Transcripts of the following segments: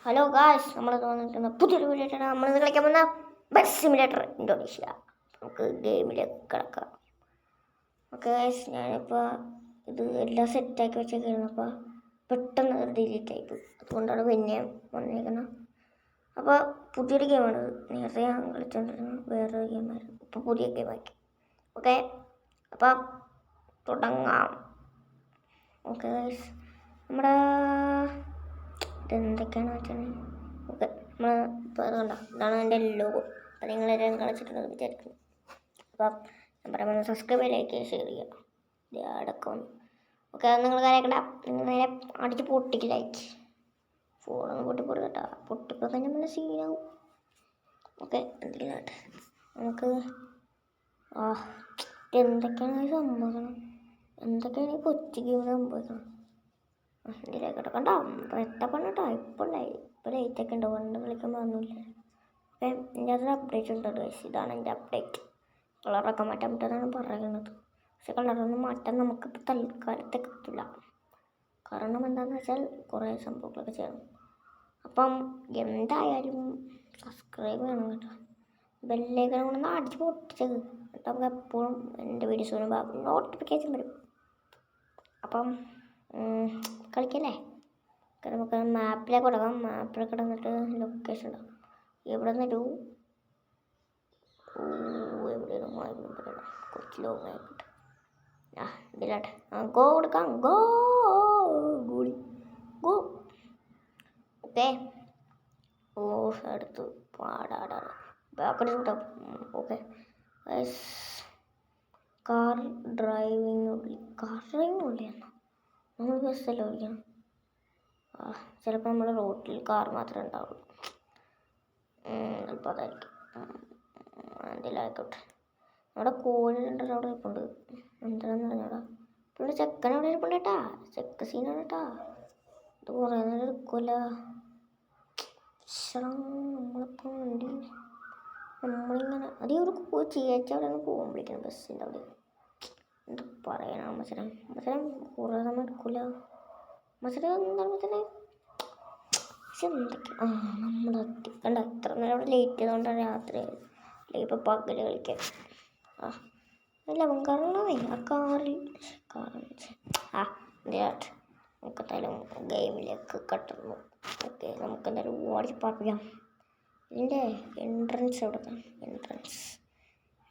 Hello guys, നമ്മൾ തോന്നിക്കുന്ന പുതിയൊരു വീഡിയോ നമ്മൾ കളിക്കാൻ വന്ന ബസ് സിമുലേറ്റർ ഇന്തോനേഷ്യ. നമുക്ക് ഗെയിമിലേക്ക് കിടക്കാം. ഓക്കെ ഗായ്സ്, ഞാനിപ്പോൾ ഇത് എല്ലാം സെറ്റാക്കി വെച്ചേക്കായിരുന്നു. അപ്പോൾ പെട്ടെന്ന് ഡിലീറ്റ് ആയിപ്പോയി. അതുകൊണ്ടാണ് പിന്നെയും വന്നേക്കുന്നത്. അപ്പോൾ പുതിയൊരു ഗെയിമാണ്. നേരത്തെ ഞാൻ കളിച്ചുകൊണ്ടിരുന്ന വേറൊരു ഗെയിമായിരുന്നു. ഇപ്പോൾ പുതിയ ഗെയിമാക്കി. ഓക്കെ, അപ്പോൾ തുടങ്ങാം. ഓക്കെ ഗായ്സ്, നമ്മുടെ ഇതെന്തൊക്കെയാണ് വെച്ചാൽ ഓക്കെ നമ്മൾ ഇപ്പോൾ അതുകൊണ്ടോ ഇതാണ് എൻ്റെ ലോഗോ. അപ്പോൾ നിങ്ങളെല്ലാം കളിച്ചിട്ടുണ്ടെന്ന് വിചാരിക്കുന്നു. അപ്പം ഞാൻ പറയുമ്പോൾ സബ്സ്ക്രൈബ് ലൈക്ക് ഷെയർ ചെയ്യുക, ഇത് അടക്കം. ഓക്കെ, അത് നിങ്ങൾ കാര്യക്കണ്ട, നിങ്ങൾ നേരെ അടിച്ച് പൊട്ടിക്കില്ലായിട്ട് ഫോണൊന്നും പൊട്ടിപ്പോടും കേട്ടോ. പൊട്ടിപ്പോൾ തന്നെ നല്ല സീനാവും. ഓക്കെ, എന്തെങ്കിലും നമുക്ക് എന്തൊക്കെയാണ് സംഭവിക്കണം, എന്തൊക്കെയാണ് ഈ കൊച്ചു ഗെയിം സംഭവിക്കണം. ഇതിലേക്കോട്ടെ കണ്ടോ, റെട്ടപ്പണ് കേട്ടോ. ഇപ്പോൾ ലൈറ്റൊക്കെ ഉണ്ടോ, കൊണ്ട് കളിക്കുമ്പോൾ ഒന്നുമില്ല. അപ്പം എൻ്റെ അതൊരു അപ്ഡേറ്റ് ഉണ്ട് ഗൈസ്. ഇതാണ് എൻ്റെ അപ്ഡേറ്റ്. കളറൊക്കെ മാറ്റാൻ പറ്റുമെന്നാണ് പറയുന്നത്. പക്ഷെ കളറൊന്നും മാറ്റാൻ നമുക്കിപ്പോൾ തൽക്കാലത്തെ കിട്ടില്ല. കാരണം എന്താണെന്ന് വെച്ചാൽ കുറേ സംഭവങ്ങളൊക്കെ ചെയ്യണം. അപ്പം എന്തായാലും സബ്സ്ക്രൈബ് ചെയ്യണം കേട്ടോ. ബെല്ലേക്കണം കൊണ്ടൊന്ന് അടിച്ച് പൊട്ടിച്ചത് കേട്ടോ. നമുക്ക് എപ്പോഴും എൻ്റെ വീഡിയോസ് വരുമ്പോൾ നോട്ടിഫിക്കേഷൻ വരും. അപ്പം കളിക്കല്ലേ. നമുക്ക് മാപ്പിലേക്ക് കൊടുക്കാം. മാപ്പിൽ കിടന്നിട്ട് ലൊക്കേഷൻ ഉണ്ടാവും. ഇവിടെ നിന്നൊരു എവിടെയാണ് കുറച്ച് ലോങ് ആയിക്കോട്ടെ. ഇതിലാട്ടെ ഗോ കൊടുക്കാം. Goalie go. ഓക്കെ, എടുത്തു പാടാടാ ബാക്കടി കൂട്ടാം. ഓക്കെ, കാർ ഡ്രൈവിംഗ് ഉള്ളിയാണ്. നമ്മൾ ബസ്സല്ലേ ഓടിക്കണം. ചിലപ്പോൾ നമ്മുടെ റോട്ടിൽ കാർ മാത്രമേ ഉണ്ടാവുള്ളൂ. ചിലപ്പോൾ അതായിരിക്കും. എന്തെങ്കിലായിക്കോട്ടെ. അവിടെ കോഴിയുണ്ടല്ലോ, അവിടെ ഇരിപ്പുണ്ട്. എന്താണെന്ന് പറഞ്ഞോടാ. പിന്നെ ചെക്കൻ അവിടെ ഇരിപ്പുണ്ട് കേട്ടാ. ചെക്ക സീനാണ് കേട്ടാ. ഇത് കുറേ നേരം എടുക്കുമല്ല. നമ്മളിപ്പോൾ വണ്ടി നമ്മളിങ്ങനെ അതേ ഒരു ചേച്ചി അവിടെ നിന്ന് പോകാൻ വിളിക്കണം ബസ്സിൻ്റെ അവിടെ. എന്ത് പറയണം മത്സരം കുറേ സമയം എടുക്കില്ല. മത്സരം എന്താണ് മത്സരം? പക്ഷെ എന്തൊക്കെ നമ്മളെത്തി കണ്ട. എത്ര നേരം അവിടെ ലേറ്റ് ചെയ്തുകൊണ്ടാണ് രാത്രി അല്ലെങ്കിൽ ഇപ്പോൾ പകല് കളിക്കാൻ. അല്ല കാറിലാണേ ആ കാറിൽ എന്തിനാട്ട് നമുക്കെന്തായാലും ഗെയിമിലേക്ക് കട്ടുന്നു. ഓക്കെ, നമുക്കെന്തായാലും ഓടി പാർപ്പിക്കാം. ഇതിൻ്റെ എൻട്രൻസ് എവിടെയാണ്?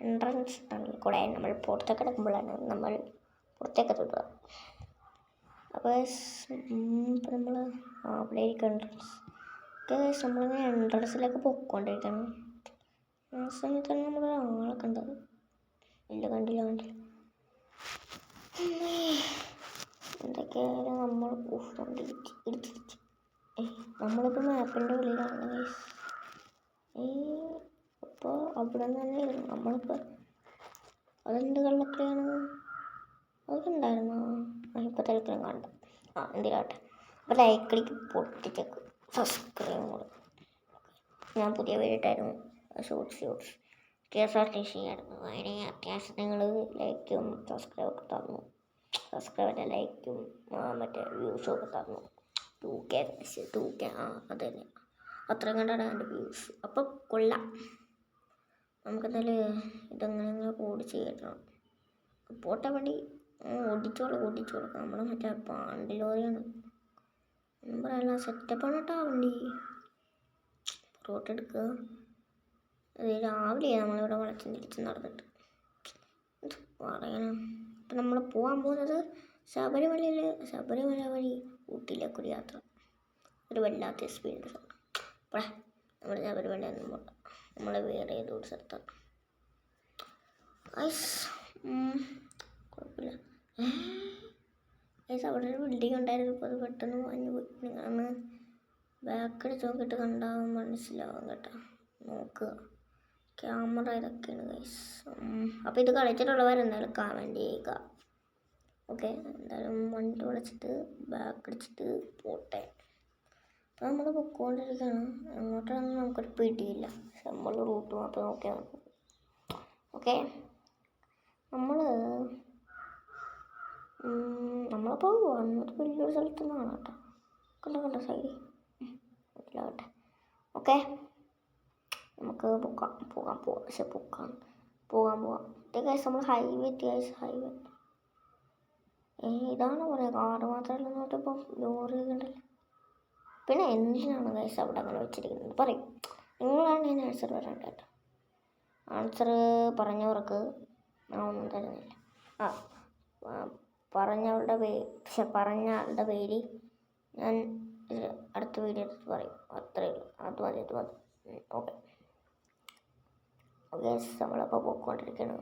എൻട്രൻസ് കൂടെ നമ്മൾ പുറത്തേക്ക് കിടക്കുമ്പോഴാണ് നമ്മൾ പുറത്തേക്ക് തൊടുക. അപ്പോൾ നമ്മൾ അവിടെ ആയിരിക്കും എൻട്രൻസ്. നമ്മളിങ്ങനെ എൻട്രൻസിലേക്ക് പൊയ്ക്കൊണ്ടിരിക്കണം. ആ സമയത്താണ് നമ്മൾ ആളെ കണ്ടത്. കണ്ടില്ല. എന്തൊക്കെയായാലും നമ്മൾ ഇടിച്ചിടിച്ച് നമ്മളിപ്പോൾ മാപ്പിൻ്റെ ഉള്ളിലാണ്. അപ്പോൾ അവിടെ നിന്ന് തന്നെയായിരുന്നു നമ്മളിപ്പോൾ. അതെന്ത് കള്ളക്കളിയാണ്? അതൊക്കെ ഉണ്ടായിരുന്നു. ഇപ്പോൾ തൽക്കാലം കണ്ട. എന്തിനാട്ടെ. അപ്പോൾ ലൈക്കടിക്ക് പൊട്ടിച്ചേക്ക്. സബ്സ്ക്രൈബ് കൂടെ. ഞാൻ പുതിയ വീഡിയോട്ടായിരുന്നു ഷോർട്സ് KSRTC ആയിരുന്നു. അതിന് അത്യാവശ്യം നിങ്ങൾ ലൈക്കും സബ്സ്ക്രൈബൊക്കെ തന്നു. സബ്സ്ക്രൈബിൻ്റെ ലൈക്കും മറ്റേ വ്യൂസും ഒക്കെ തന്നു. 2K അത് തന്നെ. അത്രയും കണ്ടാണ് എൻ്റെ വ്യൂസ്. അപ്പോൾ കൊള്ളാം. നമുക്കെന്തായാലും ഇതെങ്ങനെ ഓടിച്ച് കയറ്റണം. പോട്ടെ വണ്ടി ഓടിച്ചു കൊടുക്കാം. നമ്മൾ മറ്റേ പാണ്ടി ലോറിയാണ്. ഒന്നും പറയാനുള്ള സെറ്റപ്പാണ് കേട്ടോ വണ്ടി. റോട്ടെടുക്കുക. അത് രാവിലെ നമ്മളിവിടെ വളച്ചും തിരിച്ച് നടന്നിട്ട് പറയണം. അപ്പം നമ്മൾ പോകാൻ പോകുന്നത് ശബരിമല വഴി ഊട്ടിയിലേക്കൊരു യാത്ര. ഒരു വല്ലാത്ത എക്സ്പീരിയൻസ് ആണ്. അപ്പോൾ നമ്മൾ ശബരിമല ഒന്നും പോകണ്ട. നമ്മൾ വേറെ ഏതൊരു സ്ഥലത്താണ്. കുഴപ്പമില്ല. അവിടെ ഒരു ബിൽഡിംഗ് ഉണ്ടായിരുന്നു. ഇപ്പോൾ അത് പെട്ടെന്ന് വാങ്ങി പോയി. നിങ്ങളൊന്ന് ബാക്കടിച്ച് നോക്കിയിട്ട് കണ്ടാൽ മനസ്സിലാവും കേട്ടോ. നോക്കുക, ക്യാമറ ഇതൊക്കെയാണ് ഗൈസ്. അപ്പോൾ ഇത് കളിച്ചിട്ടുള്ളവരെന്തായാലും കമൻറ്റ് ചെയ്യുക. ഓക്കെ, എന്തായാലും വണ്ടി വിളിച്ചിട്ട് ബാക്കടിച്ചിട്ട് പോട്ടെ. അപ്പോൾ നമ്മൾ പൊയ്ക്കൊണ്ടിരിക്കുകയാണ്. അങ്ങോട്ടാണെങ്കിൽ നമുക്കൊരു പിടിയില്ല. നമ്മൾ റൂട്ട് മാത്രം നോക്കിയാൽ മതി. ഓക്കെ, നമ്മളിപ്പോൾ വന്നത് വലിയൊരു സ്ഥലത്തു നിന്നാണ് കേട്ടോ. കണ്ട സൈഡിൽ ഓക്കെ, നമുക്ക് പോകാം. ഗൈസ് നമ്മൾ ഹൈവേ എത്തി ഗൈസ്. ഹൈവേ ഇതാണ് പറയുക, കാറ് മാത്രമല്ല നോക്കിയപ്പോൾ ലോറി കണ്ടല്ലേ. പിന്നെ എന്തിനാണ് ഗൈസ് അവിടെ അങ്ങനെ വെച്ചിരിക്കുന്നത് പറയും. നിങ്ങളാണ് ഞാൻ ആൻസർ പറയാൻ കേട്ടോ. ആൻസർ പറഞ്ഞവർക്ക് ഞാൻ ഒന്നും തരുന്നില്ല. പറഞ്ഞ ആളുടെ പേര് ഞാൻ അടുത്ത വീഡിയോ എടുത്ത് പറയും. അത്രയേ ഉള്ളൂ. അത് മതി. ഓക്കെ ഗൈസ്, നമ്മളപ്പോൾ പോയിക്കൊണ്ടിരിക്കുകയാണ്.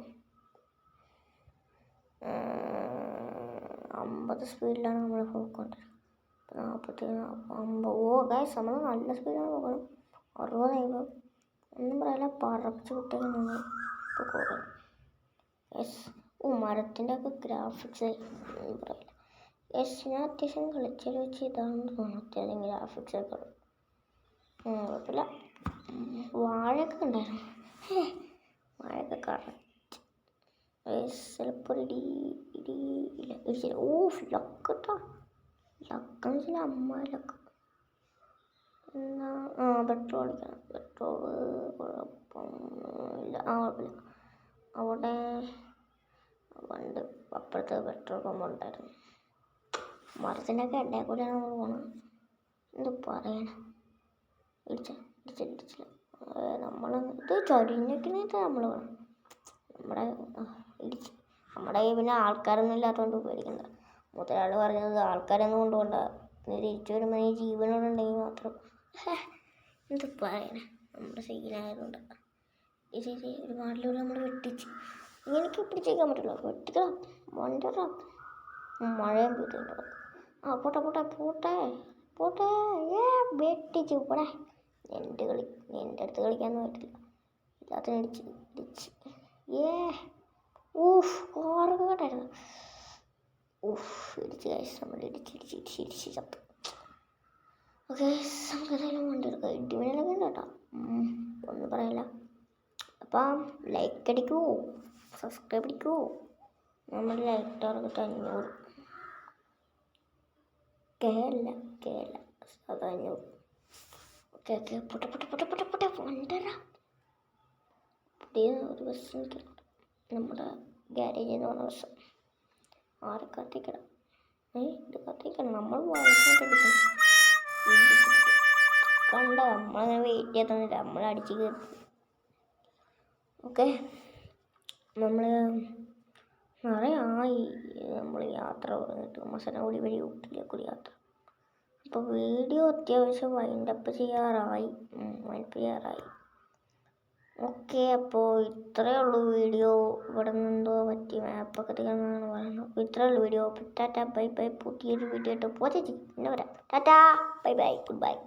50 സ്പീഡിലാണ് നമ്മൾ പോയിക്കൊണ്ടിരിക്കുന്നത്. 47, 50. ഗൈസ് നമ്മൾ നല്ല സ്പീഡിലാണ് പോകണം. 60 ഒന്നും പറയില്ല, പറപ്പിച്ച് വിട്ടേക്ക് നമ്മൾ ഇപ്പോൾ പോകുന്നത്. യെസ്, മരത്തിൻ്റെ ഒക്കെ ഗ്രാഫിക്സ് ഒന്നും പറയില്ല. യെസ്, ഞാൻ അത്യാവശ്യം കളിച്ചാൽ വെച്ച് ഇതാണെന്ന് തോന്നുന്നു. അത്യാവശ്യം ഗ്രാഫിക്സ് ഒക്കെ കുഴപ്പമില്ല. വാഴയൊക്കെ ഉണ്ടായിരുന്നു. വാഴയൊക്കെ കറക്റ്റ്. ചിലപ്പോൾ ഇടിച്ചില്ല. ലക്ക് കേട്ടോ. ലക്കെന്ന് വെച്ചാൽ അമ്മ ലക്ക്. എന്നാ പെട്രോൾ അടിക്കണം. പെട്രോള് കുഴപ്പമില്ല. കുഴപ്പമില്ല. അവിടെ പണ്ട് അപ്പുറത്ത് പെട്രോൾ പമ്പ് ഉണ്ടായിരുന്നു. മരത്തിൻ്റെ ഒക്കെ ഇടയിൽ കൂടെയാണ് നമ്മൾ പോകണം. എന്ത് പറയണം. ഇടിച്ചില്ല. നമ്മൾ ഇത് ചൊരിഞ്ഞിട്ട് നമ്മൾ വേണം. നമ്മുടെ പിന്നെ ആൾക്കാരൊന്നും ഇല്ലാത്തതുകൊണ്ട് പേടിക്കണ്ട. മുതലാളി പറഞ്ഞത് ആൾക്കാരൊന്നും കൊണ്ടുപോകണ്ട, തിരിച്ചു വരുമ്പോൾ ഈ ജീവനോടുണ്ടെങ്കിൽ മാത്രം. എന്ത് പറയണേ, നമ്മുടെ സീനായതുകൊണ്ട് ഒരുപാടിലൂടെ നമ്മൾ വെട്ടിച്ച്. എനിക്ക് പിടിച്ചേക്കാൻ പറ്റില്ല. വെട്ടിക്കണം, വണ്ടിടാം. മഴയും പെയ്തുണ്ട്. പോട്ടെ. വെട്ടിച്ച് പോടെ. എൻ്റെ അടുത്ത് കളിക്കാനൊന്നും പറ്റില്ല. എല്ലാത്തിനും ഇടിച്ച് കാറൊക്കെ കേട്ടായിരുന്നു. ഇടിച്ച് കഴിച്ച് നമ്മൾ ഇടിച്ച് ചത്തു. ഓക്കെ, നമുക്ക് എന്തായാലും വണ്ടി എടുക്കാം. ഇടിമിന്നലൊക്കെ ഉണ്ട് കേട്ടോ, ഒന്നും പറയില്ല. അപ്പം ലൈക്ക് അടിക്കൂ, സബ്സ്ക്രൈബ് അടിക്കൂ. നമ്മൾ ലൈക്ക് ടാർഗറ്റ് 500. കേരള അത് 500. ഓക്കെ പൊട്ടെ വണ്ടറ. പുതിയ ഒരു ബസ് എനിക്കുണ്ട്, നമ്മുടെ ഗാരേജിൽ നിന്ന് വന്ന ബസ്. ആരെ കത്തിക്കണം. ഇത് കത്തിക്കണം. നമ്മൾ വാങ്ങിച്ചോണ്ടിരിക്കണം. കണ്ട, നമ്മളങ്ങനെ വെയിറ്റ് ചെയ്തൊന്നുമില്ല, നമ്മൾ അടിച്ച് കയറി. ഓക്കെ, നമ്മൾ നിറയായി നമ്മൾ യാത്ര പറഞ്ഞിട്ട് മസനഗുഡി വഴി ഊട്ടിയിലേക്കൊരു യാത്ര. അപ്പോൾ വീഡിയോ അത്യാവശ്യം വൈൻഡപ്പ് ചെയ്യാറായി. ഓക്കെ, അപ്പോൾ ഇത്രയേ ഉള്ളൂ വീഡിയോ. ഇവിടെ നിന്നെന്തോ പറ്റി, മാപ്പൊക്കെ തീർന്നാണ് പറയുന്നത്. അപ്പോൾ ഇത്രയേ ഉള്ളൂ വീഡിയോ. Tata bye. പുതിയൊരു വീഡിയോ ആയിട്ട് പോയി പിന്നെ വരാം. Tata bye, good bye.